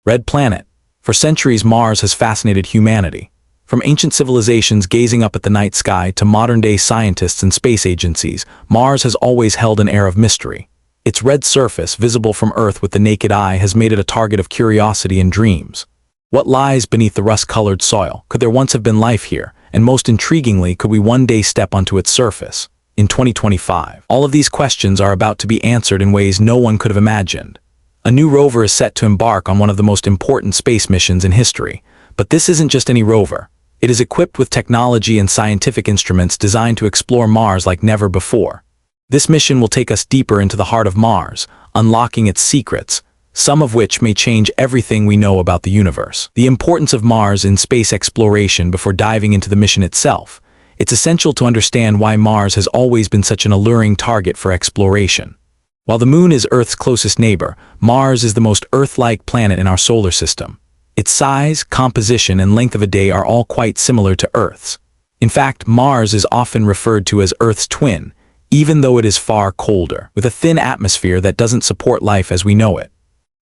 Red planet. For centuries, Mars has fascinated humanity. From ancient civilizations gazing up at the night sky to modern-day scientists and space agencies, Mars has always held an air of mystery. Its red surface, visible from Earth with the naked eye, has made it a target of curiosity and dreams. What lies beneath the rust-colored soil? Could there once have been life here? And most intriguingly, could we one day step onto its surface? In 2025, all of these questions are about to be answered in ways no one could have imagined. A new rover is set to embark on one of the most important space missions in history. But this isn't just any rover. It is equipped with technology and scientific instruments designed to explore Mars like never before. This mission will take us deeper into the heart of Mars, unlocking its secrets, some of which may change everything we know about the universe. The importance of Mars in space exploration. Before diving into the mission itself, it's essential to understand why Mars has always been such an alluring target for exploration. While the Moon is Earth's closest neighbor, Mars is the most Earth-like planet in our solar system. Its size, composition, and length of a day are all quite similar to Earth's. In fact, Mars is often referred to as Earth's twin, even though it is far colder, with a thin atmosphere that doesn't support life as we know it.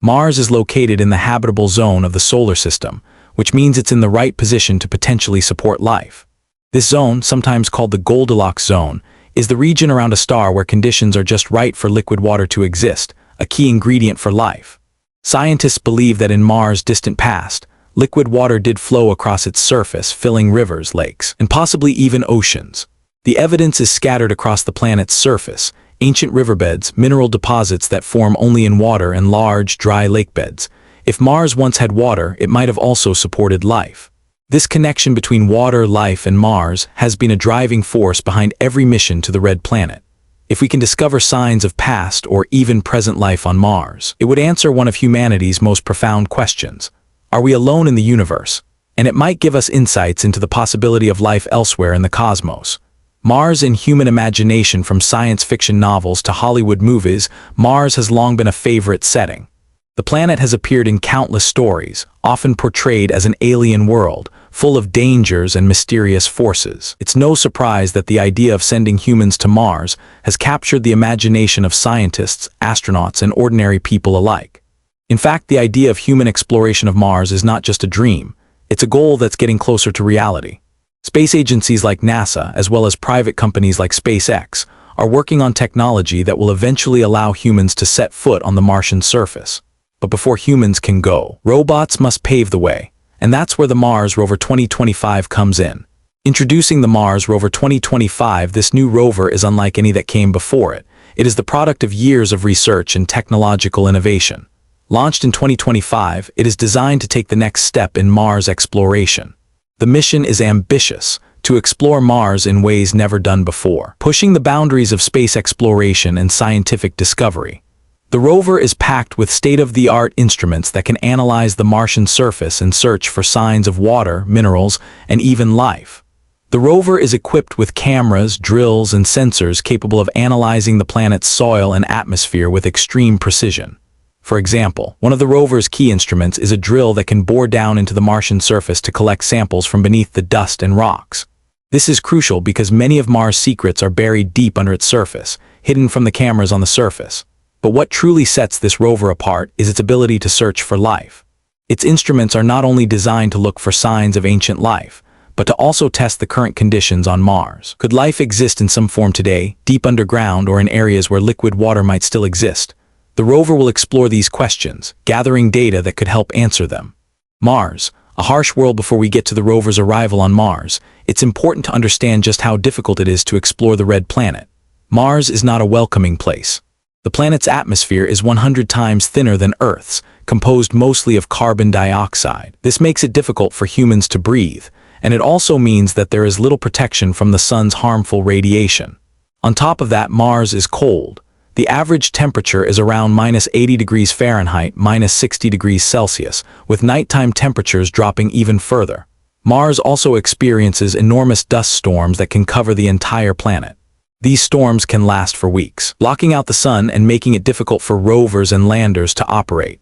Mars is located in the habitable zone of the solar system, which means it's in the right position to potentially support life. This zone, sometimes called the Goldilocks zone, is the region around a star where conditions are just right for liquid water to exist, a key ingredient for life. Scientists believe that in Mars' distant past, liquid water did flow across its surface, filling rivers, lakes, and possibly even oceans. The evidence is scattered across the planet's surface: ancient riverbeds, mineral deposits that form only in water, and large, dry lake beds. If Mars once had water, it might have also supported life. This connection between water, life, and Mars has been a driving force behind every mission to the red planet. If we can discover signs of past or even present life on Mars, it would answer one of humanity's most profound questions. Are we alone in the universe? And it might give us insights into the possibility of life elsewhere in the cosmos. Mars in human imagination. From science fiction novels to Hollywood movies, Mars has long been a favorite setting. The planet has appeared in countless stories, often portrayed as an alien world, full of dangers and mysterious forces. It's no surprise that the idea of sending humans to Mars has captured the imagination of scientists, astronauts, and ordinary people alike. In fact, the idea of human exploration of Mars is not just a dream, it's a goal that's getting closer to reality. Space agencies like NASA, as well as private companies like SpaceX, are working on technology that will eventually allow humans to set foot on the Martian surface. But before humans can go, robots must pave the way. And that's where the Mars Rover 2025 comes in. Introducing the Mars Rover 2025, this new rover is unlike any that came before it. It is the product of years of research and technological innovation. Launched in 2025, it is designed to take the next step in Mars exploration. The mission is ambitious: to explore Mars in ways never done before, pushing the boundaries of space exploration and scientific discovery. The rover is packed with state-of-the-art instruments that can analyze the Martian surface and search for signs of water, minerals, and even life. The rover is equipped with cameras, drills, and sensors capable of analyzing the planet's soil and atmosphere with extreme precision. For example, one of the rover's key instruments is a drill that can bore down into the Martian surface to collect samples from beneath the dust and rocks. This is crucial because many of Mars' secrets are buried deep under its surface, hidden from the cameras on the surface. But what truly sets this rover apart is its ability to search for life. Its instruments are not only designed to look for signs of ancient life, but to also test the current conditions on Mars. Could life exist in some form today, deep underground or in areas where liquid water might still exist? The rover will explore these questions, gathering data that could help answer them. Mars, a harsh world. Before we get to the rover's arrival on Mars, it's important to understand just how difficult it is to explore the red planet. Mars is not a welcoming place. The planet's atmosphere is 100 times thinner than Earth's, composed mostly of carbon dioxide. This makes it difficult for humans to breathe, and it also means that there is little protection from the sun's harmful radiation. On top of that, Mars is cold. The average temperature is around -80 degrees Fahrenheit, -60 degrees Celsius, with nighttime temperatures dropping even further. Mars also experiences enormous dust storms that can cover the entire planet. These storms can last for weeks, blocking out the sun and making it difficult for rovers and landers to operate.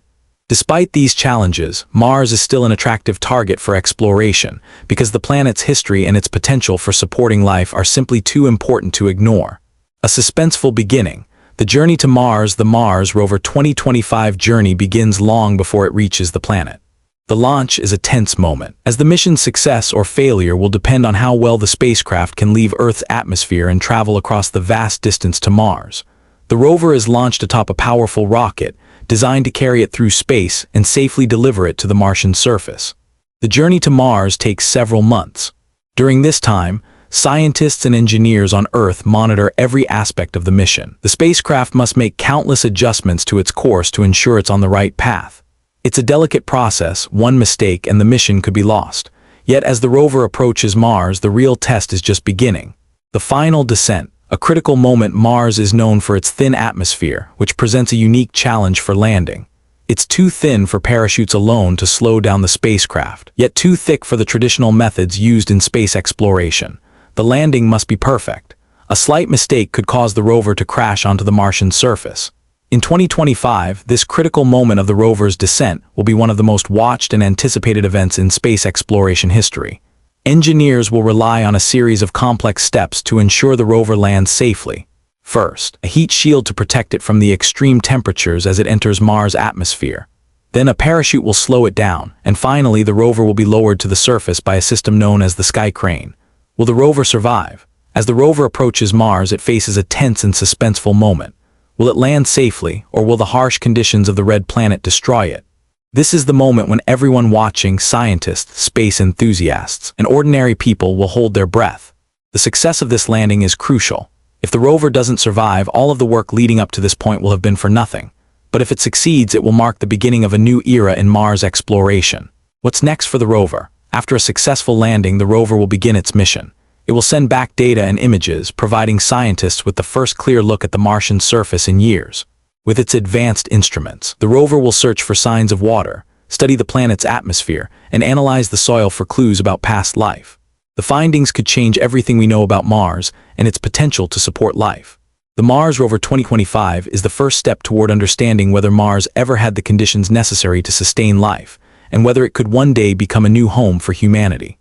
Despite these challenges, Mars is still an attractive target for exploration because the planet's history and its potential for supporting life are simply too important to ignore. A suspenseful beginning, The journey to Mars, the Mars Rover 2025 journey begins long before it reaches the planet. The launch is a tense moment, as the mission's success or failure will depend on how well the spacecraft can leave Earth's atmosphere and travel across the vast distance to Mars. The rover is launched atop a powerful rocket, designed to carry it through space and safely deliver it to the Martian surface. The journey to Mars takes several months. During this time, scientists and engineers on Earth monitor every aspect of the mission. The spacecraft must make countless adjustments to its course to ensure it's on the right path. It's a delicate process. One mistake and the mission could be lost. Yet as the rover approaches Mars, the real test is just beginning. The final descent, a critical moment. Mars is known for its thin atmosphere, which presents a unique challenge for landing. It's too thin for parachutes alone to slow down the spacecraft, yet too thick for the traditional methods used in space exploration. The landing must be perfect. A slight mistake could cause the rover to crash onto the Martian surface. In 2025, this critical moment of the rover's descent will be one of the most watched and anticipated events in space exploration history. Engineers will rely on a series of complex steps to ensure the rover lands safely. First, a heat shield to protect it from the extreme temperatures as it enters Mars' atmosphere. Then a parachute will slow it down, and finally the rover will be lowered to the surface by a system known as the sky crane. Will the rover survive? As the rover approaches Mars, it faces a tense and suspenseful moment. Will it land safely, or will the harsh conditions of the red planet destroy it? This is the moment when everyone watching, scientists, space enthusiasts, and ordinary people will hold their breath. The success of this landing is crucial. If the rover doesn't survive, all of the work leading up to this point will have been for nothing. But if it succeeds, it will mark the beginning of a new era in Mars exploration. What's next for the rover? After a successful landing, the rover will begin its mission. It will send back data and images, providing scientists with the first clear look at the Martian surface in years. With its advanced instruments, the rover will search for signs of water, study the planet's atmosphere, and analyze the soil for clues about past life. The findings could change everything we know about Mars and its potential to support life. The Mars Rover 2025 is the first step toward understanding whether Mars ever had the conditions necessary to sustain life, and whether it could one day become a new home for humanity.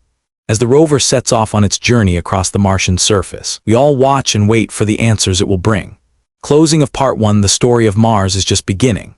As the rover sets off on its journey across the Martian surface, we all watch and wait for the answers it will bring. Closing of Part 1, the story of Mars is just beginning.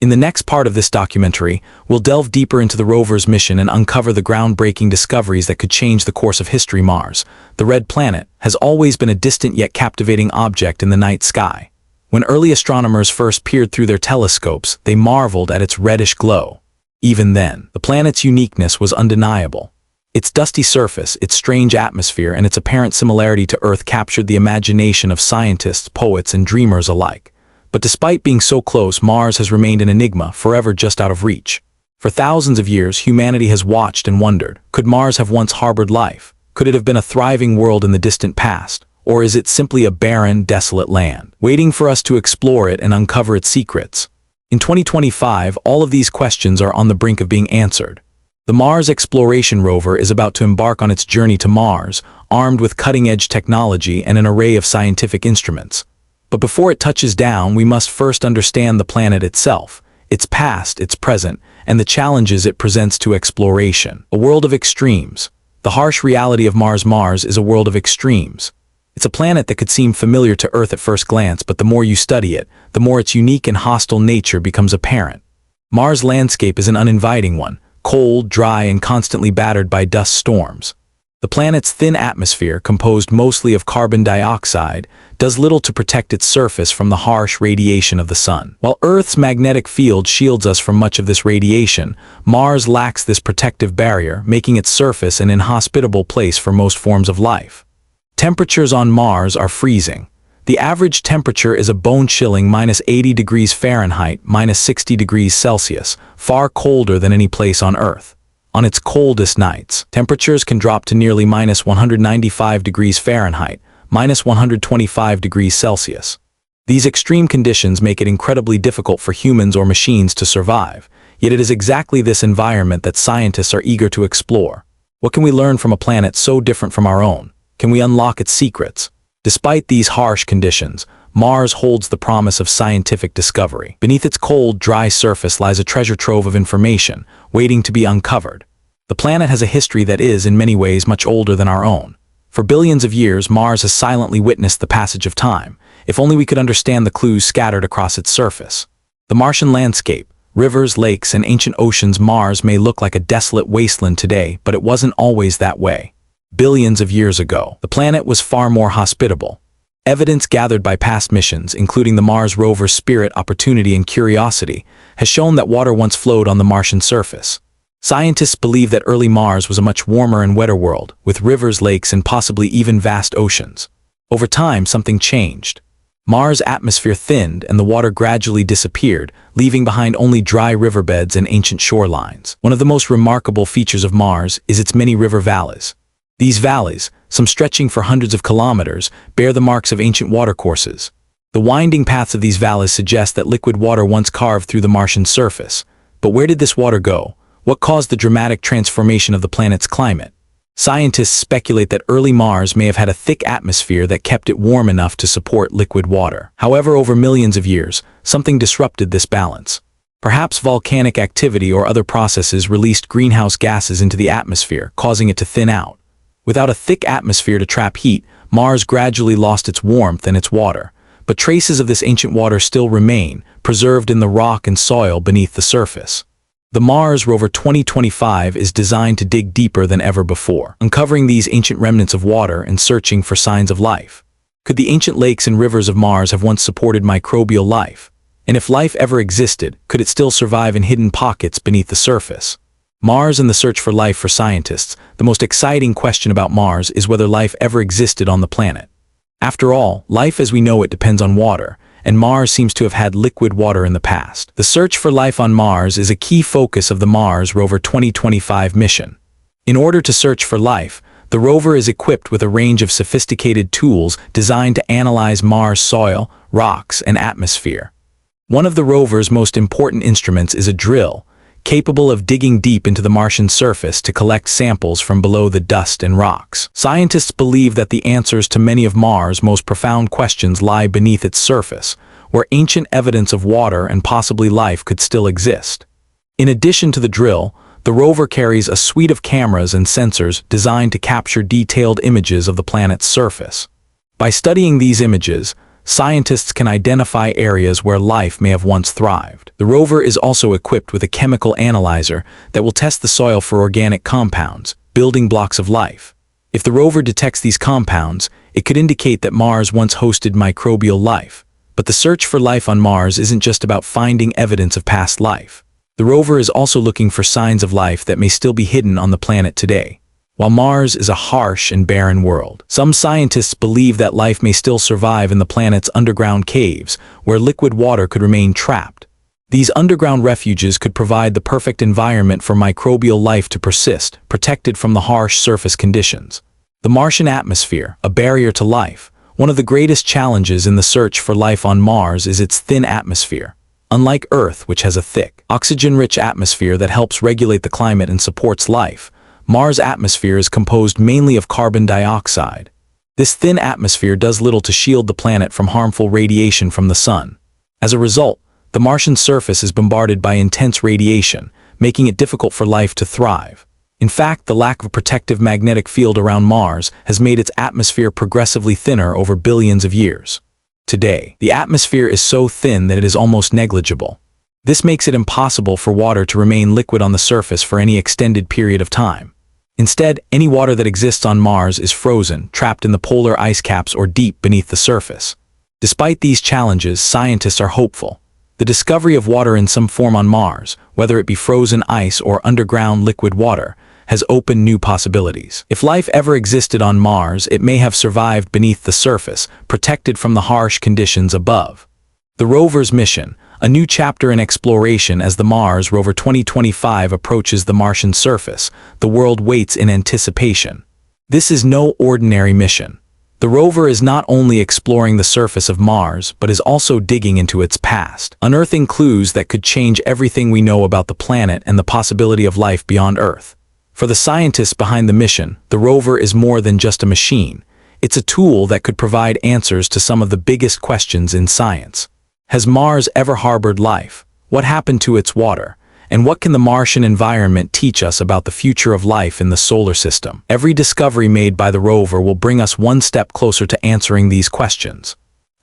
In the next part of this documentary, we'll delve deeper into the rover's mission and uncover the groundbreaking discoveries that could change the course of history. Mars, the red planet, has always been a distant yet captivating object in the night sky. When early astronomers first peered through their telescopes, they marveled at its reddish glow. Even then, the planet's uniqueness was undeniable. Its dusty surface, its strange atmosphere, and its apparent similarity to Earth captured the imagination of scientists, poets, and dreamers alike. But despite being so close, Mars has remained an enigma, forever just out of reach. For thousands of years, humanity has watched and wondered, could Mars have once harbored life? Could it have been a thriving world in the distant past? Or is it simply a barren, desolate land, waiting for us to explore it and uncover its secrets? In 2025, all of these questions are on the brink of being answered. The Mars Exploration Rover is about to embark on its journey to Mars, armed with cutting-edge technology and an array of scientific instruments. But before it touches down, we must first understand the planet itself, its past, its present, and the challenges it presents to exploration. A world of extremes. The harsh reality of Mars. Mars is a world of extremes. It's a planet that could seem familiar to Earth at first glance, but the more you study it, the more its unique and hostile nature becomes apparent. Mars' landscape is an uninviting one, cold, dry, and constantly battered by dust storms. The planet's thin atmosphere, composed mostly of carbon dioxide, does little to protect its surface from the harsh radiation of the sun. While Earth's magnetic field shields us from much of this radiation, Mars lacks this protective barrier, making its surface an inhospitable place for most forms of life. Temperatures on Mars are freezing. The average temperature is a bone-chilling -80 degrees Fahrenheit, -60 degrees Celsius, far colder than any place on Earth. On its coldest nights, temperatures can drop to nearly -195 degrees Fahrenheit, -125 degrees Celsius. These extreme conditions make it incredibly difficult for humans or machines to survive, yet it is exactly this environment that scientists are eager to explore. What can we learn from a planet so different from our own? Can we unlock its secrets? Despite these harsh conditions, Mars holds the promise of scientific discovery. Beneath its cold, dry surface lies a treasure trove of information, waiting to be uncovered. The planet has a history that is, in many ways, much older than our own. For billions of years, Mars has silently witnessed the passage of time, if only we could understand the clues scattered across its surface. The Martian landscape, rivers, lakes, and ancient oceans. Mars may look like a desolate wasteland today, but it wasn't always that way. Billions of years ago, the planet was far more hospitable. Evidence gathered by past missions, including the Mars Rover Spirit, Opportunity, and Curiosity, has shown that water once flowed on the Martian surface. Scientists believe that early Mars was a much warmer and wetter world, with rivers, lakes, and possibly even vast oceans. Over time, something changed. Mars' atmosphere thinned and the water gradually disappeared, leaving behind only dry riverbeds and ancient shorelines. One of the most remarkable features of Mars is its many river valleys. These valleys, some stretching for hundreds of kilometers, bear the marks of ancient watercourses. The winding paths of these valleys suggest that liquid water once carved through the Martian surface. But where did this water go? What caused the dramatic transformation of the planet's climate? Scientists speculate that early Mars may have had a thick atmosphere that kept it warm enough to support liquid water. However, over millions of years, something disrupted this balance. Perhaps volcanic activity or other processes released greenhouse gases into the atmosphere, causing it to thin out. Without a thick atmosphere to trap heat, Mars gradually lost its warmth and its water. But traces of this ancient water still remain, preserved in the rock and soil beneath the surface. The Mars Rover 2025 is designed to dig deeper than ever before, uncovering these ancient remnants of water and searching for signs of life. Could the ancient lakes and rivers of Mars have once supported microbial life? And if life ever existed, could it still survive in hidden pockets beneath the surface? Mars and the search for life. For scientists, the most exciting question about Mars is whether life ever existed on the planet. After all, life as we know it depends on water, and Mars seems to have had liquid water in the past. The search for life on Mars is a key focus of the Mars Rover 2025 mission. In order to search for life, the rover is equipped with a range of sophisticated tools designed to analyze Mars' soil, rocks, and atmosphere. One of the rover's most important instruments is a drill, capable of digging deep into the Martian surface to collect samples from below the dust and rocks. Scientists believe that the answers to many of Mars' most profound questions lie beneath its surface, where ancient evidence of water and possibly life could still exist. In addition to the drill, the rover carries a suite of cameras and sensors designed to capture detailed images of the planet's surface. By studying these images, scientists can identify areas where life may have once thrived. The rover is also equipped with a chemical analyzer that will test the soil for organic compounds, building blocks of life. If the rover detects these compounds, it could indicate that Mars once hosted microbial life. But the search for life on Mars isn't just about finding evidence of past life. The rover is also looking for signs of life that may still be hidden on the planet today. While Mars is a harsh and barren world, some scientists believe that life may still survive in the planet's underground caves, where liquid water could remain trapped. These underground refuges could provide the perfect environment for microbial life to persist, protected from the harsh surface conditions. The Martian atmosphere, a barrier to life. One of the greatest challenges in the search for life on Mars is its thin atmosphere. Unlike Earth, which has a thick, oxygen-rich atmosphere that helps regulate the climate and supports life, Mars' atmosphere is composed mainly of carbon dioxide. This thin atmosphere does little to shield the planet from harmful radiation from the sun. As a result, the Martian surface is bombarded by intense radiation, making it difficult for life to thrive. In fact, the lack of a protective magnetic field around Mars has made its atmosphere progressively thinner over billions of years. Today, the atmosphere is so thin that it is almost negligible. This makes it impossible for water to remain liquid on the surface for any extended period of time. Instead, any water that exists on Mars is frozen, trapped in the polar ice caps or deep beneath the surface. Despite these challenges, scientists are hopeful. The discovery of water in some form on Mars, whether it be frozen ice or underground liquid water, has opened new possibilities. If life ever existed on Mars, it may have survived beneath the surface, protected from the harsh conditions above. The rover's mission, a new chapter in exploration. As the Mars Rover 2025 approaches the Martian surface, the world waits in anticipation. This is no ordinary mission. The rover is not only exploring the surface of Mars, but is also digging into its past, unearthing clues that could change everything we know about the planet and the possibility of life beyond Earth. For the scientists behind the mission, the rover is more than just a machine. It's a tool that could provide answers to some of the biggest questions in science. Has Mars ever harbored life? What happened to its water? And what can the Martian environment teach us about the future of life in the solar system? Every discovery made by the rover will bring us one step closer to answering these questions.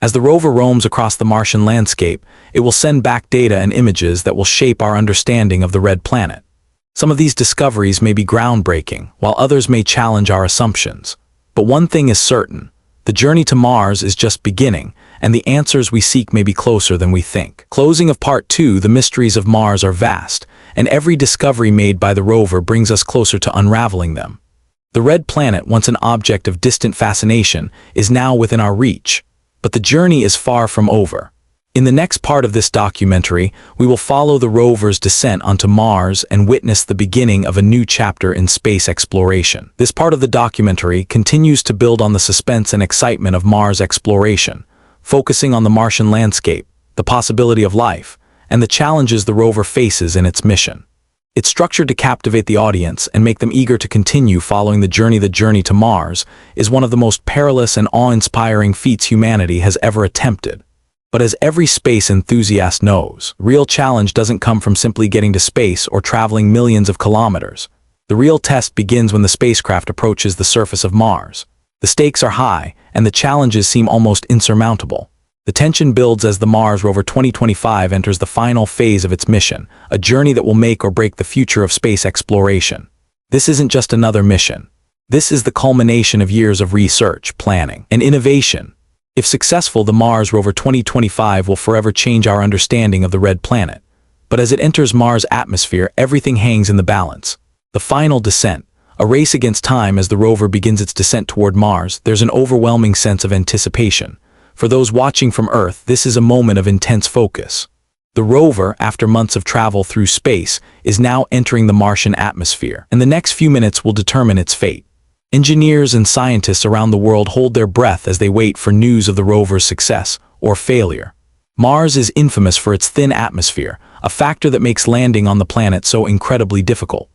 As the rover roams across the Martian landscape, it will send back data and images that will shape our understanding of the red planet. Some of these discoveries may be groundbreaking, while others may challenge our assumptions. But one thing is certain: the journey to Mars is just beginning, and the answers we seek may be closer than we think. Closing of Part 2, the mysteries of Mars are vast, and every discovery made by the rover brings us closer to unraveling them. The red planet, once an object of distant fascination, is now within our reach. But the journey is far from over. In the next part of this documentary, we will follow the rover's descent onto Mars and witness the beginning of a new chapter in space exploration. This part of the documentary continues to build on the suspense and excitement of Mars exploration, focusing on the Martian landscape, the possibility of life, and the challenges the rover faces in its mission. It's structured to captivate the audience and make them eager to continue following the journey. The journey to Mars is one of the most perilous and awe-inspiring feats humanity has ever attempted. But as every space enthusiast knows, the real challenge doesn't come from simply getting to space or traveling millions of kilometers. The real test begins when the spacecraft approaches the surface of Mars. The stakes are high, and the challenges seem almost insurmountable. The tension builds as the Mars Rover 2025 enters the final phase of its mission, a journey that will make or break the future of space exploration. This isn't just another mission. This is the culmination of years of research, planning, and innovation. If successful, the Mars Rover 2025 will forever change our understanding of the red planet. But as it enters Mars' atmosphere, everything hangs in the balance. The final descent, a race against time as the rover begins its descent toward Mars, there's an overwhelming sense of anticipation. For those watching from Earth, this is a moment of intense focus. The rover, after months of travel through space, is now entering the Martian atmosphere, and the next few minutes will determine its fate. Engineers and scientists around the world hold their breath as they wait for news of the rover's success or failure. Mars is infamous for its thin atmosphere, a factor that makes landing on the planet so incredibly difficult.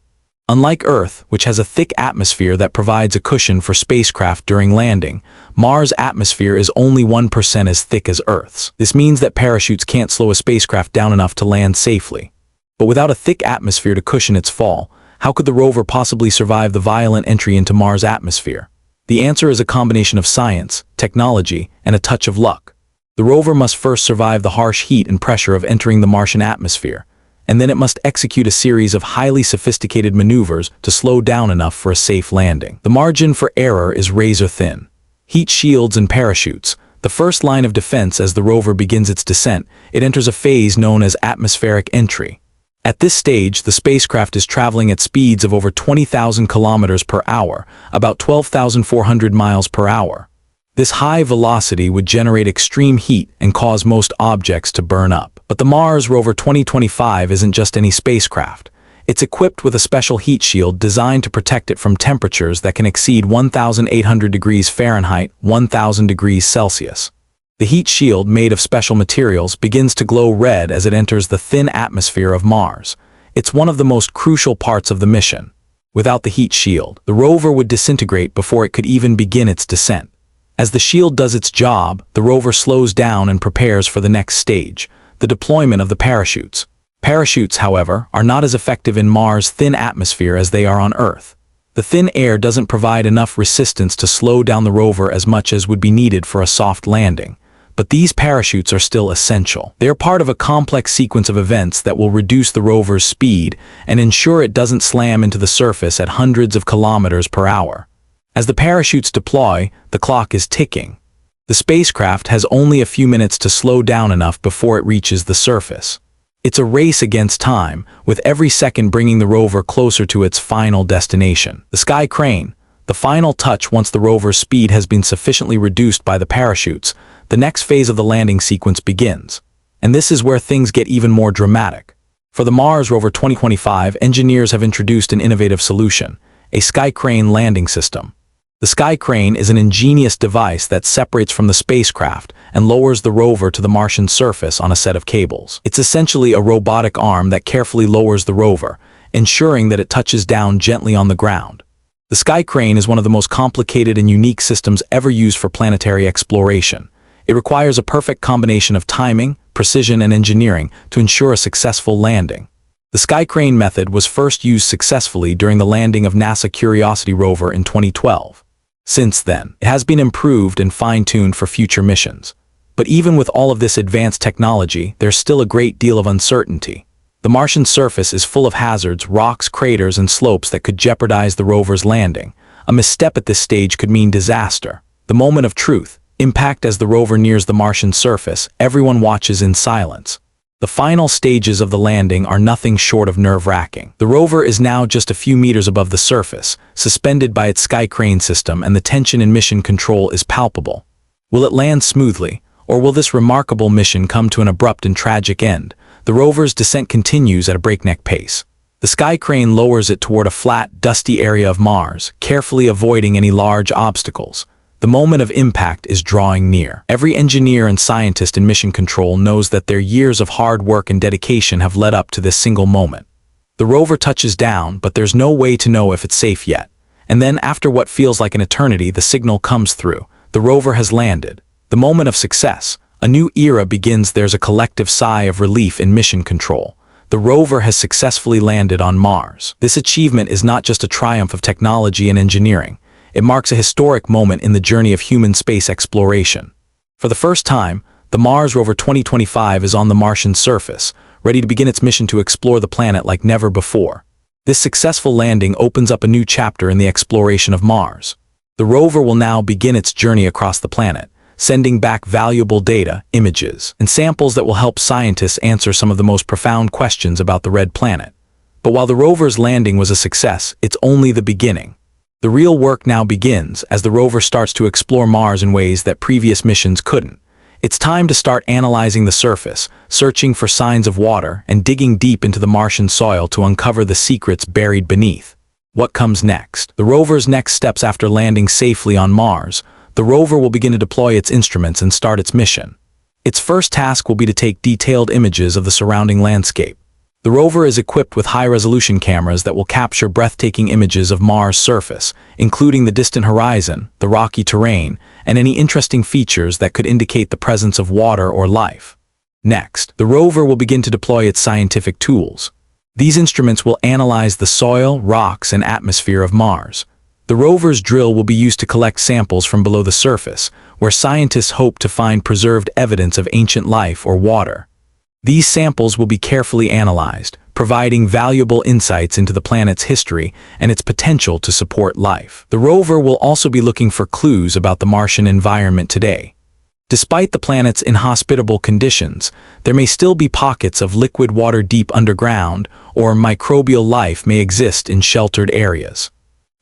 Unlike Earth, which has a thick atmosphere that provides a cushion for spacecraft during landing, Mars' atmosphere is only 1% as thick as Earth's. This means that parachutes can't slow a spacecraft down enough to land safely. But without a thick atmosphere to cushion its fall, how could the rover possibly survive the violent entry into Mars' atmosphere? The answer is a combination of science, technology, and a touch of luck. The rover must first survive the harsh heat and pressure of entering the Martian atmosphere, and then it must execute a series of highly sophisticated maneuvers to slow down enough for a safe landing. The margin for error is razor thin. Heat shields and parachutes, the first line of defense as the rover begins its descent, it enters a phase known as atmospheric entry. At this stage, the spacecraft is traveling at speeds of over 20,000 kilometers per hour, about 12,400 miles per hour. This high velocity would generate extreme heat and cause most objects to burn up. But the Mars Rover 2025 isn't just any spacecraft. It's equipped with a special heat shield designed to protect it from temperatures that can exceed 1,800 degrees Fahrenheit, 1,000 degrees Celsius. The heat shield, made of special materials, begins to glow red as it enters the thin atmosphere of Mars. It's one of the most crucial parts of the mission. Without the heat shield, the rover would disintegrate before it could even begin its descent. As the shield does its job, the rover slows down and prepares for the next stage, the deployment of the parachutes. Parachutes, however, are not as effective in Mars' thin atmosphere as they are on Earth. The thin air doesn't provide enough resistance to slow down the rover as much as would be needed for a soft landing. But these parachutes are still essential. They're part of a complex sequence of events that will reduce the rover's speed and ensure it doesn't slam into the surface at hundreds of kilometers per hour. As the parachutes deploy, the clock is ticking. The spacecraft has only a few minutes to slow down enough before it reaches the surface. It's a race against time, with every second bringing the rover closer to its final destination. The sky crane, the final touch once the rover's speed has been sufficiently reduced by the parachutes, the next phase of the landing sequence begins. And this is where things get even more dramatic. For the Mars Rover 2025, engineers have introduced an innovative solution, a sky crane landing system. The sky crane is an ingenious device that separates from the spacecraft and lowers the rover to the Martian surface on a set of cables. It's essentially a robotic arm that carefully lowers the rover, ensuring that it touches down gently on the ground. The sky crane is one of the most complicated and unique systems ever used for planetary exploration. It requires a perfect combination of timing, precision, and engineering to ensure a successful landing. The sky crane method was first used successfully during the landing of NASA Curiosity rover in 2012. Since then, it has been improved and fine-tuned for future missions. But even with all of this advanced technology, there's still a great deal of uncertainty. The Martian surface is full of hazards, rocks, craters, and slopes that could jeopardize the rover's landing. A misstep at this stage could mean disaster. The moment of truth, impact. As the rover nears the Martian surface, everyone watches in silence. The final stages of the landing are nothing short of nerve-wracking. The rover is now just a few meters above the surface, suspended by its sky crane system, and the tension in mission control is palpable. Will it land smoothly, or will this remarkable mission come to an abrupt and tragic end? The rover's descent continues at a breakneck pace. The sky crane lowers it toward a flat, dusty area of Mars, carefully avoiding any large obstacles. The moment of impact is drawing near. Every engineer and scientist in mission control knows that their years of hard work and dedication have led up to this single moment. The rover touches down, but there's no way to know if it's safe yet. And then, after what feels like an eternity, the signal comes through. The rover has landed. The moment of success. A new era begins. There's a collective sigh of relief in mission control. The rover has successfully landed on Mars. This achievement is not just a triumph of technology and engineering. It marks a historic moment in the journey of human space exploration. For the first time, the Mars Rover 2025 is on the Martian surface, ready to begin its mission to explore the planet like never before. This successful landing opens up a new chapter in the exploration of Mars. The rover will now begin its journey across the planet, sending back valuable data, images, and samples that will help scientists answer some of the most profound questions about the red planet. But while the rover's landing was a success, it's only the beginning. The real work now begins as the rover starts to explore Mars in ways that previous missions couldn't. It's time to start analyzing the surface, searching for signs of water, and digging deep into the Martian soil to uncover the secrets buried beneath. What comes next? The rover's next steps. After landing safely on Mars, the rover will begin to deploy its instruments and start its mission. Its first task will be to take detailed images of the surrounding landscape. The rover is equipped with high-resolution cameras that will capture breathtaking images of Mars' surface, including the distant horizon, the rocky terrain, and any interesting features that could indicate the presence of water or life. Next, the rover will begin to deploy its scientific tools. These instruments will analyze the soil, rocks, and atmosphere of Mars. The rover's drill will be used to collect samples from below the surface, where scientists hope to find preserved evidence of ancient life or water. These samples will be carefully analyzed, providing valuable insights into the planet's history and its potential to support life. The rover will also be looking for clues about the Martian environment today. Despite the planet's inhospitable conditions, there may still be pockets of liquid water deep underground, or microbial life may exist in sheltered areas.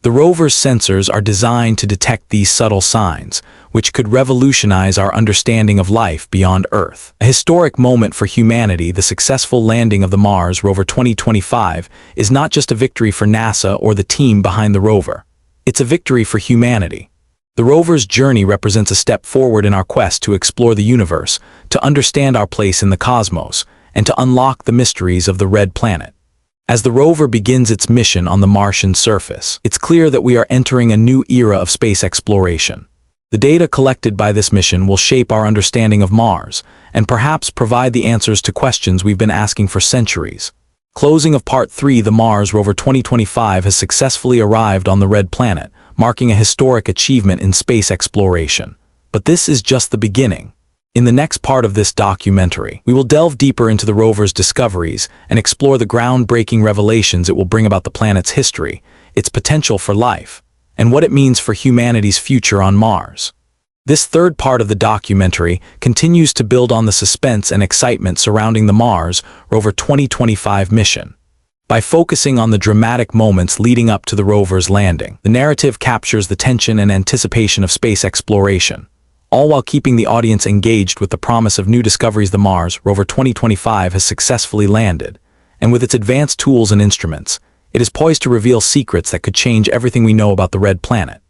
The rover's sensors are designed to detect these subtle signs, which could revolutionize our understanding of life beyond Earth. A historic moment for humanity, the successful landing of the Mars Rover 2025 is not just a victory for NASA or the team behind the rover. It's a victory for humanity. The rover's journey represents a step forward in our quest to explore the universe, to understand our place in the cosmos, and to unlock the mysteries of the red planet. As the rover begins its mission on the Martian surface, it's clear that we are entering a new era of space exploration. The data collected by this mission will shape our understanding of Mars, and perhaps provide the answers to questions we've been asking for centuries. Closing of Part 3. The Mars Rover 2025 has successfully arrived on the red planet, marking a historic achievement in space exploration. But this is just the beginning. In the next part of this documentary, we will delve deeper into the rover's discoveries and explore the groundbreaking revelations it will bring about the planet's history, its potential for life, and what it means for humanity's future on Mars. This third part of the documentary continues to build on the suspense and excitement surrounding the Mars Rover 2025 mission. By focusing on the dramatic moments leading up to the rover's landing, the narrative captures the tension and anticipation of space exploration, all while keeping the audience engaged with the promise of new discoveries. The Mars Rover 2025 has successfully landed, and with its advanced tools and instruments, it is poised to reveal secrets that could change everything we know about the red planet.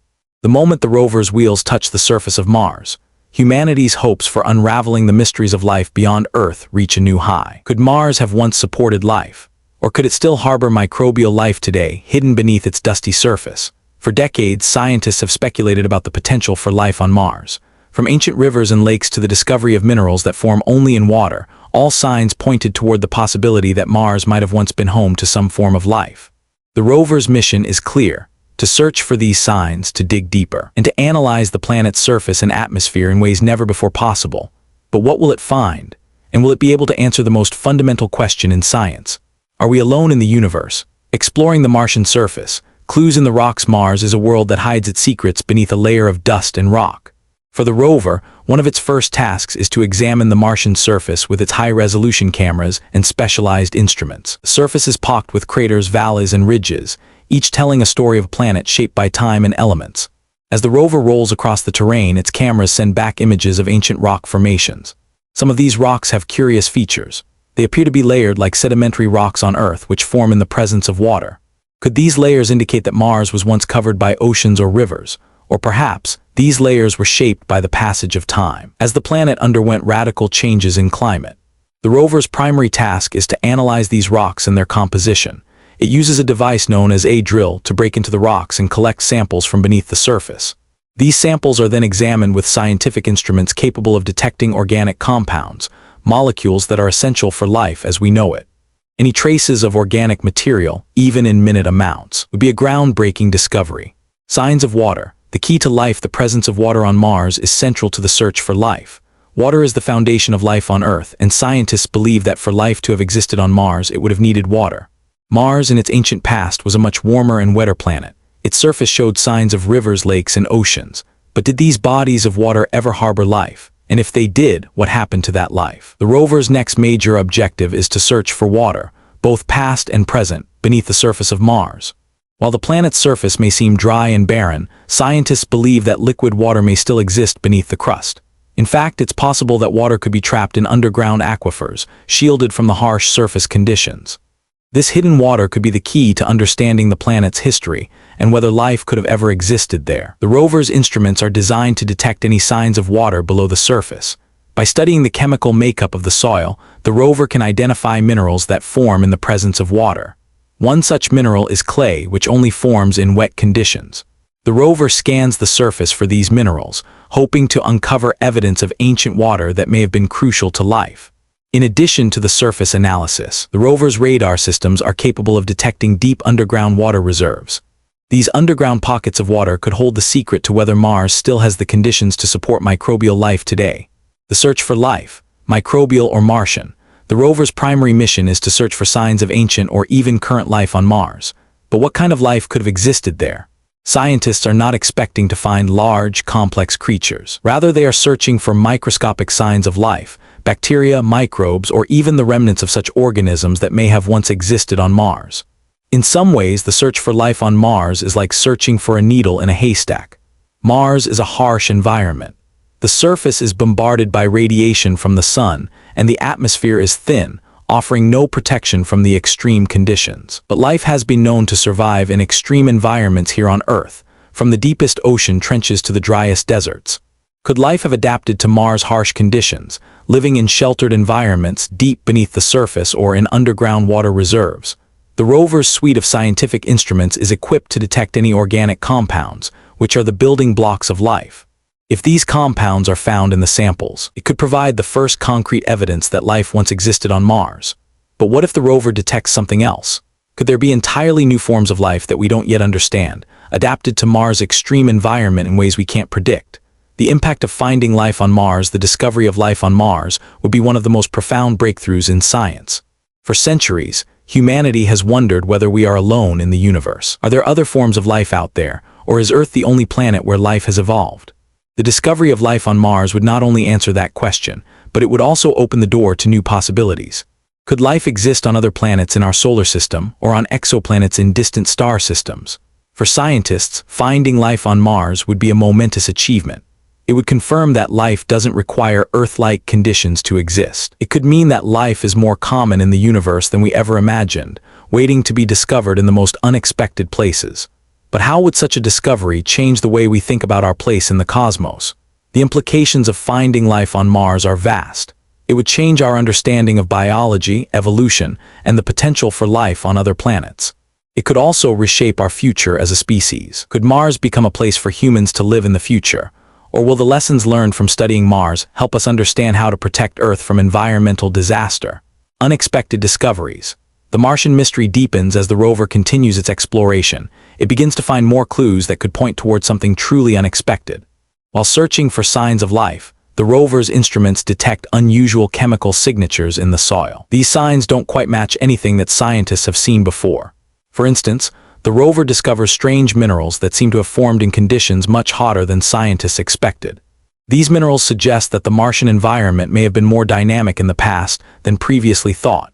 The moment the rover's wheels touch the surface of Mars, humanity's hopes for unraveling the mysteries of life beyond Earth reach a new high. Could Mars have once supported life? Or could it still harbor microbial life today, hidden beneath its dusty surface? For decades, scientists have speculated about the potential for life on Mars. From ancient rivers and lakes to the discovery of minerals that form only in water, all signs pointed toward the possibility that Mars might have once been home to some form of life. The rover's mission is clear: to search for these signs, to dig deeper, and to analyze the planet's surface and atmosphere in ways never before possible. But what will it find? And will it be able to answer the most fundamental question in science? Are we alone in the universe? Exploring the Martian surface, Clues in the Rocks. Mars is a world that hides its secrets beneath a layer of dust and rock. For the rover, one of its first tasks is to examine the Martian surface with its high-resolution cameras and specialized instruments. The surface is pocked with craters, valleys, and ridges, each telling a story of a planet shaped by time and elements. As the rover rolls across the terrain, its cameras send back images of ancient rock formations. Some of these rocks have curious features. They appear to be layered like sedimentary rocks on Earth, which form in the presence of water. Could these layers indicate that Mars was once covered by oceans or rivers? Or perhaps, these layers were shaped by the passage of time, as the planet underwent radical changes in climate. The rover's primary task is to analyze these rocks and their composition. It uses a device known as a drill to break into the rocks and collect samples from beneath the surface. These samples are then examined with scientific instruments capable of detecting organic compounds, molecules that are essential for life as we know it. Any traces of organic material, even in minute amounts, would be a groundbreaking discovery. Signs of water. The key to life. The presence of water on Mars is central to the search for life. Water is the foundation of life on Earth, and scientists believe that for life to have existed on Mars, it would have needed water. Mars in its ancient past was a much warmer and wetter planet. Its surface showed signs of rivers, lakes, and oceans. But did these bodies of water ever harbor life? And if they did, what happened to that life? The rover's next major objective is to search for water, both past and present, beneath the surface of Mars. While the planet's surface may seem dry and barren, scientists believe that liquid water may still exist beneath the crust. In fact, it's possible that water could be trapped in underground aquifers, shielded from the harsh surface conditions. This hidden water could be the key to understanding the planet's history and whether life could have ever existed there. The rover's instruments are designed to detect any signs of water below the surface. By studying the chemical makeup of the soil, the rover can identify minerals that form in the presence of water. One such mineral is clay, which only forms in wet conditions. The rover scans the surface for these minerals, hoping to uncover evidence of ancient water that may have been crucial to life. In addition to the surface analysis, the rover's radar systems are capable of detecting deep underground water reserves. These underground pockets of water could hold the secret to whether Mars still has the conditions to support microbial life today. The search for life, microbial or Martian. The rover's primary mission is to search for signs of ancient or even current life on Mars. But what kind of life could have existed there? Scientists are not expecting to find large, complex creatures. Rather, they are searching for microscopic signs of life, bacteria, microbes, or even the remnants of such organisms that may have once existed on Mars. In some ways, the search for life on Mars is like searching for a needle in a haystack. Mars is a harsh environment. The surface is bombarded by radiation from the sun, and the atmosphere is thin, offering no protection from the extreme conditions. But life has been known to survive in extreme environments here on Earth, from the deepest ocean trenches to the driest deserts. Could life have adapted to Mars' harsh conditions, living in sheltered environments deep beneath the surface or in underground water reserves? The rover's suite of scientific instruments is equipped to detect any organic compounds, which are the building blocks of life. If these compounds are found in the samples, it could provide the first concrete evidence that life once existed on Mars. But what if the rover detects something else? Could there be entirely new forms of life that we don't yet understand, adapted to Mars' extreme environment in ways we can't predict? The impact of finding life on Mars, the discovery of life on Mars, would be one of the most profound breakthroughs in science. For centuries, humanity has wondered whether we are alone in the universe. Are there other forms of life out there, or is Earth the only planet where life has evolved? The discovery of life on Mars would not only answer that question, but it would also open the door to new possibilities. Could life exist on other planets in our solar system or on exoplanets in distant star systems? For scientists, finding life on Mars would be a momentous achievement. It would confirm that life doesn't require Earth-like conditions to exist. It could mean that life is more common in the universe than we ever imagined, waiting to be discovered in the most unexpected places. But how would such a discovery change the way we think about our place in the cosmos? The implications of finding life on Mars are vast. It would change our understanding of biology, evolution, and the potential for life on other planets. It could also reshape our future as a species. Could Mars become a place for humans to live in the future? Or will the lessons learned from studying Mars help us understand how to protect Earth from environmental disaster? Unexpected discoveries. The Martian mystery deepens as the rover continues its exploration. It begins to find more clues that could point towards something truly unexpected. While searching for signs of life, the rover's instruments detect unusual chemical signatures in the soil. These signs don't quite match anything that scientists have seen before. For instance, the rover discovers strange minerals that seem to have formed in conditions much hotter than scientists expected. These minerals suggest that the Martian environment may have been more dynamic in the past than previously thought.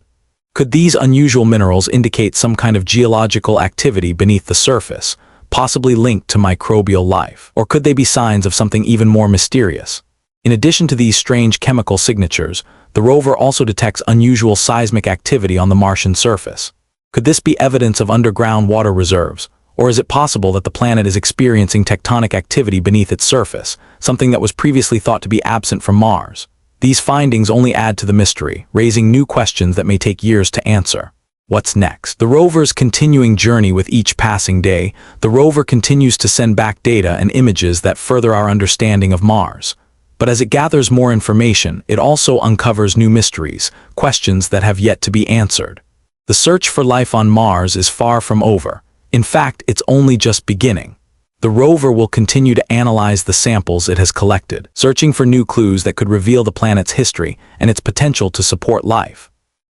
Could these unusual minerals indicate some kind of geological activity beneath the surface, possibly linked to microbial life? Or could they be signs of something even more mysterious? In addition to these strange chemical signatures, the rover also detects unusual seismic activity on the Martian surface. Could this be evidence of underground water reserves? Or is it possible that the planet is experiencing tectonic activity beneath its surface, something that was previously thought to be absent from Mars? These findings only add to the mystery, raising new questions that may take years to answer. What's next? The rover's continuing journey. With each passing day, the rover continues to send back data and images that further our understanding of Mars. But as it gathers more information, it also uncovers new mysteries, questions that have yet to be answered. The search for life on Mars is far from over. In fact, it's only just beginning. The rover will continue to analyze the samples it has collected, searching for new clues that could reveal the planet's history and its potential to support life.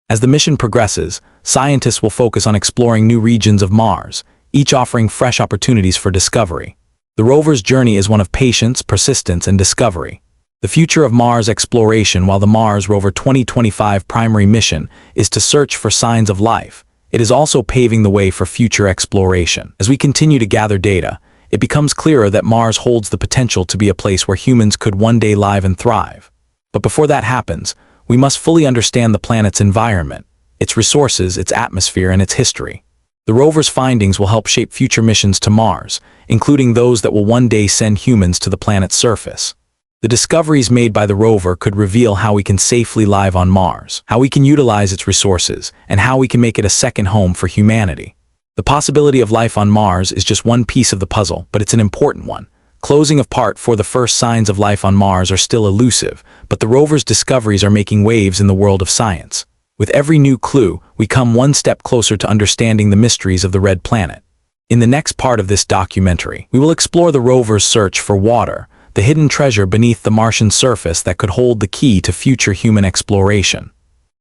As the mission progresses, scientists will focus on exploring new regions of Mars, each offering fresh opportunities for discovery. The rover's journey is one of patience, persistence, and discovery. The future of Mars exploration. While the Mars Rover 2025 primary mission is to search for signs of life, it is also paving the way for future exploration. As we continue to gather data, it becomes clearer that Mars holds the potential to be a place where humans could one day live and thrive. But before that happens, we must fully understand the planet's environment, its resources, its atmosphere, and its history. The rover's findings will help shape future missions to Mars, including those that will one day send humans to the planet's surface. The discoveries made by the rover could reveal how we can safely live on Mars, how we can utilize its resources, and how we can make it a second home for humanity. The possibility of life on Mars is just one piece of the puzzle, but it's an important one. Closing of part 4. The first signs of life on Mars are still elusive, but the rover's discoveries are making waves in the world of science. With every new clue, we come one step closer to understanding the mysteries of the red planet. In the next part of this documentary, we will explore the rover's search for water, the hidden treasure beneath the Martian surface that could hold the key to future human exploration.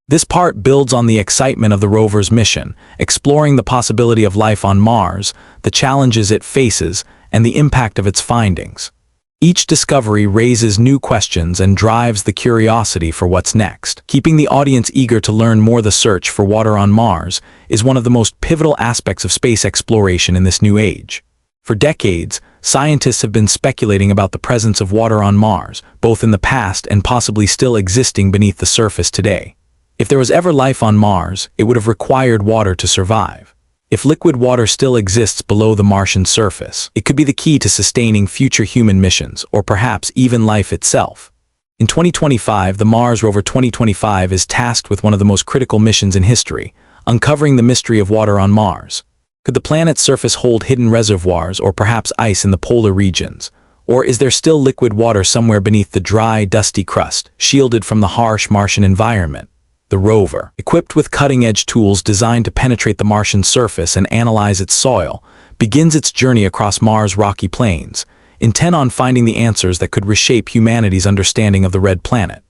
This part builds on the excitement of the rover's mission, exploring the possibility of life on Mars, the challenges it faces, and the impact of its findings. Each discovery raises new questions and drives the curiosity for what's next. Keeping the audience eager to learn more. The search for water on Mars is one of the most pivotal aspects of space exploration in this new age. For decades, scientists have been speculating about the presence of water on Mars, both in the past and possibly still existing beneath the surface today. If there was ever life on Mars, it would have required water to survive. If liquid water still exists below the Martian surface, it could be the key to sustaining future human missions, or perhaps even life itself. In 2025, the Mars Rover 2025 is tasked with one of the most critical missions in history, uncovering the mystery of water on Mars. Could the planet's surface hold hidden reservoirs or perhaps ice in the polar regions? Or is there still liquid water somewhere beneath the dry, dusty crust, shielded from the harsh Martian environment? The rover, equipped with cutting-edge tools designed to penetrate the Martian surface and analyze its soil, begins its journey across Mars' rocky plains, intent on finding the answers that could reshape humanity's understanding of the red planet.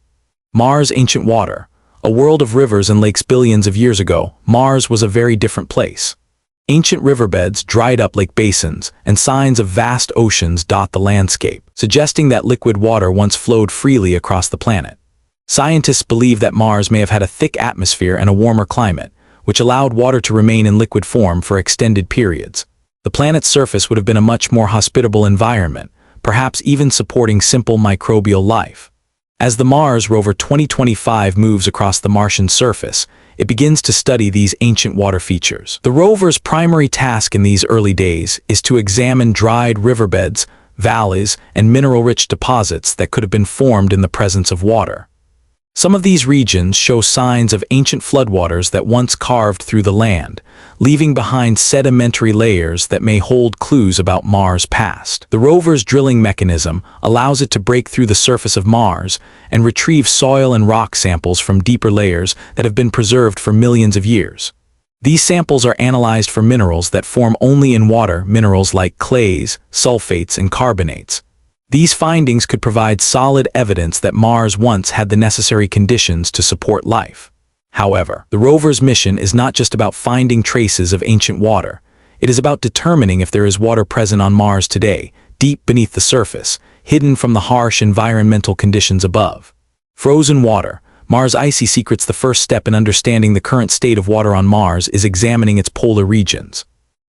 Mars' ancient water. A world of rivers and lakes. Billions of years ago, Mars was a very different place. Ancient riverbeds, dried up lake basins, and signs of vast oceans dot the landscape, suggesting that liquid water once flowed freely across the planet. Scientists believe that Mars may have had a thick atmosphere and a warmer climate, which allowed water to remain in liquid form for extended periods. The planet's surface would have been a much more hospitable environment, perhaps even supporting simple microbial life. As the Mars Rover 2025 moves across the Martian surface, it begins to study these ancient water features. The rover's primary task in these early days is to examine dried riverbeds, valleys, and mineral-rich deposits that could have been formed in the presence of water. Some of these regions show signs of ancient floodwaters that once carved through the land, leaving behind sedimentary layers that may hold clues about Mars' past. The rover's drilling mechanism allows it to break through the surface of Mars and retrieve soil and rock samples from deeper layers that have been preserved for millions of years. These samples are analyzed for minerals that form only in water, minerals like clays, sulfates, and carbonates. These findings could provide solid evidence that Mars once had the necessary conditions to support life. However, the rover's mission is not just about finding traces of ancient water. It is about determining if there is water present on Mars today, deep beneath the surface, hidden from the harsh environmental conditions above. Frozen water. Mars' icy secrets. The first step in understanding the current state of water on Mars is examining its polar regions.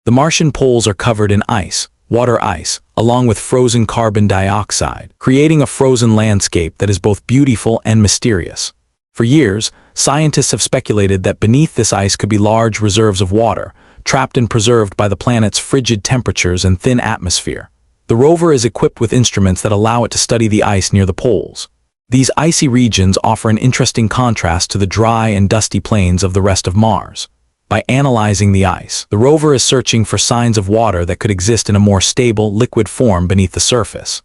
The Martian poles are covered in ice, water ice, along with frozen carbon dioxide, creating a frozen landscape that is both beautiful and mysterious. For years, scientists have speculated that beneath this ice could be large reserves of water, trapped and preserved by the planet's frigid temperatures and thin atmosphere. The rover is equipped with instruments that allow it to study the ice near the poles. These icy regions offer an interesting contrast to the dry and dusty plains of the rest of Mars. By analyzing the ice, the rover is searching for signs of water that could exist in a more stable, liquid form beneath the surface.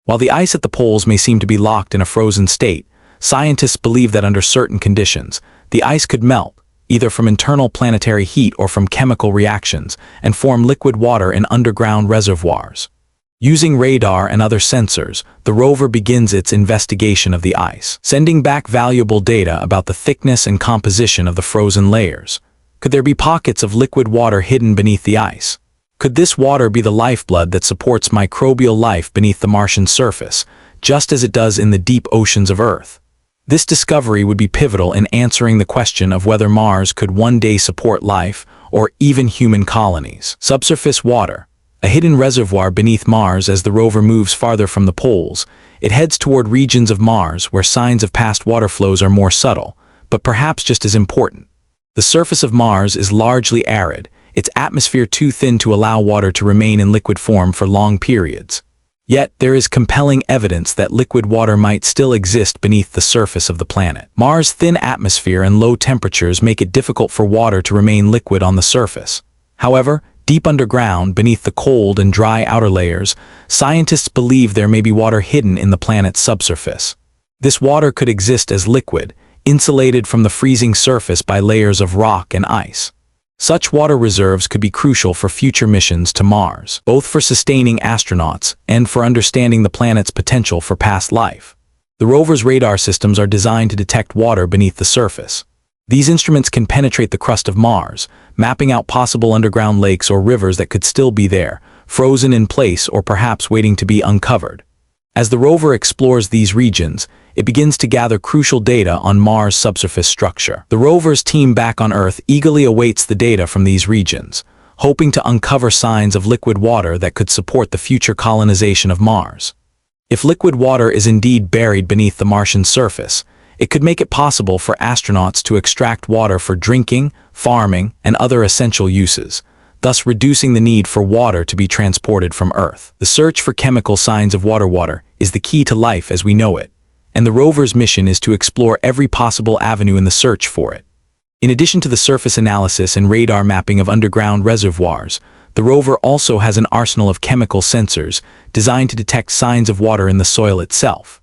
While the ice at the poles may seem to be locked in a frozen state, scientists believe that under certain conditions, the ice could melt, either from internal planetary heat or from chemical reactions, and form liquid water in underground reservoirs. Using radar and other sensors, the rover begins its investigation of the ice, sending back valuable data about the thickness and composition of the frozen layers. Could there be pockets of liquid water hidden beneath the ice? Could this water be the lifeblood that supports microbial life beneath the Martian surface, just as it does in the deep oceans of Earth? This discovery would be pivotal in answering the question of whether Mars could one day support life or even human colonies. Subsurface water. A hidden reservoir beneath Mars. As the rover moves farther from the poles, it heads toward regions of Mars where signs of past water flows are more subtle, but perhaps just as important. The surface of Mars is largely arid, its atmosphere too thin to allow water to remain in liquid form for long periods. Yet, there is compelling evidence that liquid water might still exist beneath the surface of the planet. Mars' thin atmosphere and low temperatures make it difficult for water to remain liquid on the surface. However, deep underground, beneath the cold and dry outer layers, scientists believe there may be water hidden in the planet's subsurface. This water could exist as liquid, insulated from the freezing surface by layers of rock and ice. Such water reserves could be crucial for future missions to Mars, both for sustaining astronauts and for understanding the planet's potential for past life. The rover's radar systems are designed to detect water beneath the surface. These instruments can penetrate the crust of Mars, mapping out possible underground lakes or rivers that could still be there, frozen in place or perhaps waiting to be uncovered. As the rover explores these regions, it begins to gather crucial data on Mars' subsurface structure. The rover's team back on Earth eagerly awaits the data from these regions, hoping to uncover signs of liquid water that could support the future colonization of Mars. If liquid water is indeed buried beneath the Martian surface, it could make it possible for astronauts to extract water for drinking, farming, and other essential uses, thus reducing the need for water to be transported from Earth. The search for chemical signs of water is the key to life as we know it, and the rover's mission is to explore every possible avenue in the search for it. In addition to the surface analysis and radar mapping of underground reservoirs, the rover also has an arsenal of chemical sensors designed to detect signs of water in the soil itself.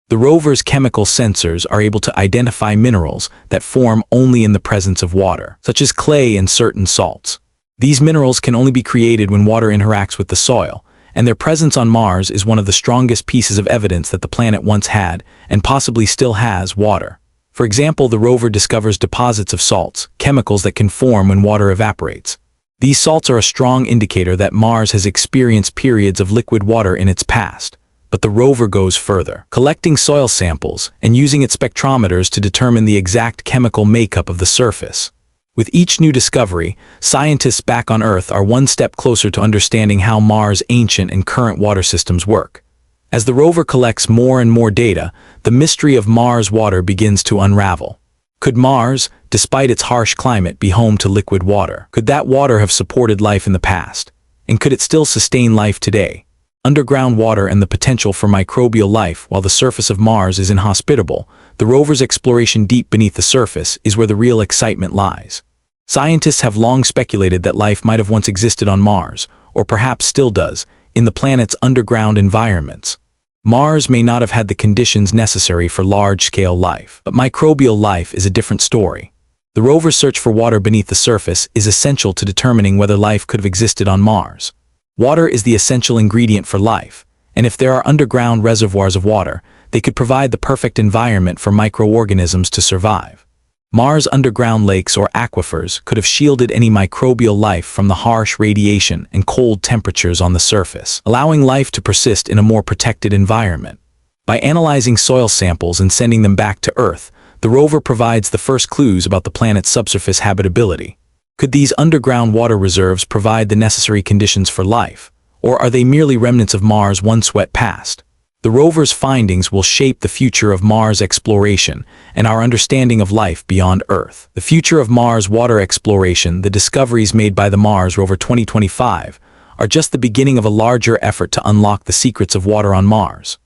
The rover's chemical sensors are able to identify minerals that form only in the presence of water, such as clay and certain salts. These minerals can only be created when water interacts with the soil, and their presence on Mars is one of the strongest pieces of evidence that the planet once had, and possibly still has, water. For example, the rover discovers deposits of salts, chemicals that can form when water evaporates. These salts are a strong indicator that Mars has experienced periods of liquid water in its past. But the rover goes further, collecting soil samples and using its spectrometers to determine the exact chemical makeup of the surface. With each new discovery, scientists back on Earth are one step closer to understanding how Mars' ancient and current water systems work. As the rover collects more and more data, the mystery of Mars' water begins to unravel. Could Mars, despite its harsh climate, be home to liquid water? Could that water have supported life in the past? And could it still sustain life today? Underground water and the potential for microbial life while the surface of Mars is inhospitable, the rover's exploration deep beneath the surface is where the real excitement lies. Scientists have long speculated that life might have once existed on Mars, or perhaps still does, in the planet's underground environments. Mars may not have had the conditions necessary for large-scale life, but microbial life is a different story. The rover's search for water beneath the surface is essential to determining whether life could have existed on Mars. Water is the essential ingredient for life, and if there are underground reservoirs of water, they could provide the perfect environment for microorganisms to survive. Mars' underground lakes or aquifers could have shielded any microbial life from the harsh radiation and cold temperatures on the surface, allowing life to persist in a more protected environment. By analyzing soil samples and sending them back to Earth, the rover provides the first clues about the planet's subsurface habitability. Could these underground water reserves provide the necessary conditions for life, or are they merely remnants of Mars' once wet past? The rover's findings will shape the future of Mars exploration and our understanding of life beyond Earth. The future of Mars water exploration, the discoveries made by the Mars Rover 2025, are just the beginning of a larger effort to unlock the secrets of water on Mars.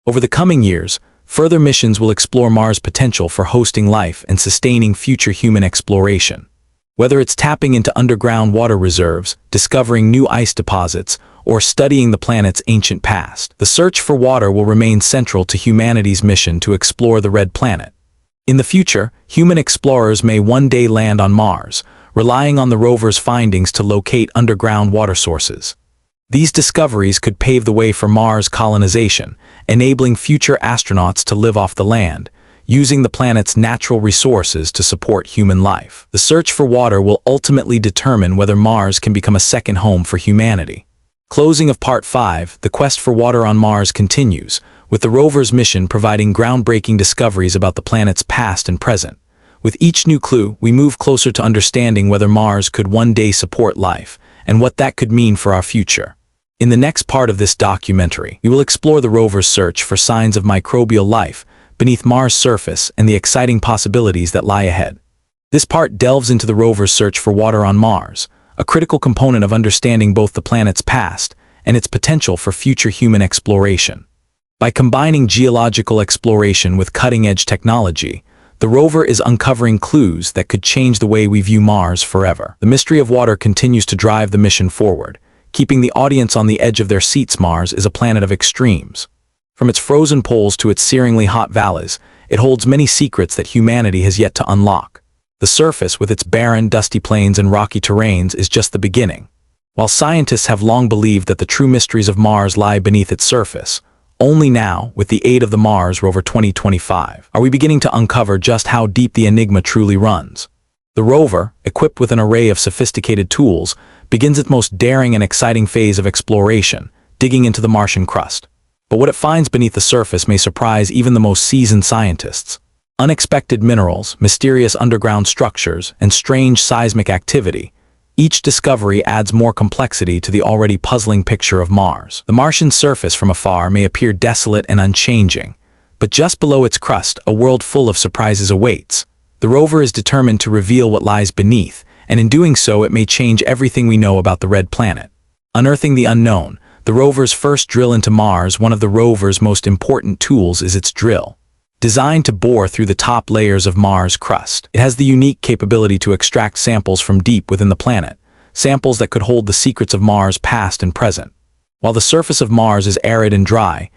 Over the coming years, further missions will explore Mars' potential for hosting life and sustaining future human exploration. Whether it's tapping into underground water reserves, discovering new ice deposits, or studying the planet's ancient past, the search for water will remain central to humanity's mission to explore the red planet. In the future, human explorers may one day land on Mars, relying on the rover's findings to locate underground water sources. These discoveries could pave the way for Mars colonization, enabling future astronauts to live off the land, using the planet's natural resources to support human life. The search for water will ultimately determine whether Mars can become a second home for humanity. Closing of Part 5, the quest for water on Mars continues, with the rover's mission providing groundbreaking discoveries about the planet's past and present. With each new clue, we move closer to understanding whether Mars could one day support life, and what that could mean for our future. In the next part of this documentary, we will explore the rover's search for signs of microbial life beneath Mars' surface and the exciting possibilities that lie ahead. This part delves into the rover's search for water on Mars, a critical component of understanding both the planet's past and its potential for future human exploration. By combining geological exploration with cutting-edge technology, the rover is uncovering clues that could change the way we view Mars forever. The mystery of water continues to drive the mission forward, keeping the audience on the edge of their seats. Mars is a planet of extremes. From its frozen poles to its searingly hot valleys, it holds many secrets that humanity has yet to unlock. The surface, with its barren, dusty plains and rocky terrains, is just the beginning. While scientists have long believed that the true mysteries of Mars lie beneath its surface, only now, with the aid of the Mars Rover 2025, are we beginning to uncover just how deep the enigma truly runs. The rover, equipped with an array of sophisticated tools, begins its most daring and exciting phase of exploration, digging into the Martian crust. But what it finds beneath the surface may surprise even the most seasoned scientists. Unexpected minerals, mysterious underground structures, and strange seismic activity. Each discovery adds more complexity to the already puzzling picture of Mars. The Martian surface from afar may appear desolate and unchanging, but just below its crust, a world full of surprises awaits. The rover is determined to reveal what lies beneath, and in doing so it may change everything we know about the red planet. Unearthing the unknown, the rover's first drill into Mars. One of the rover's most important tools is its drill. Designed to bore through the top layers of Mars' crust, it has the unique capability to extract samples from deep within the planet, samples that could hold the secrets of Mars' past and present. While the surface of Mars is arid and dry,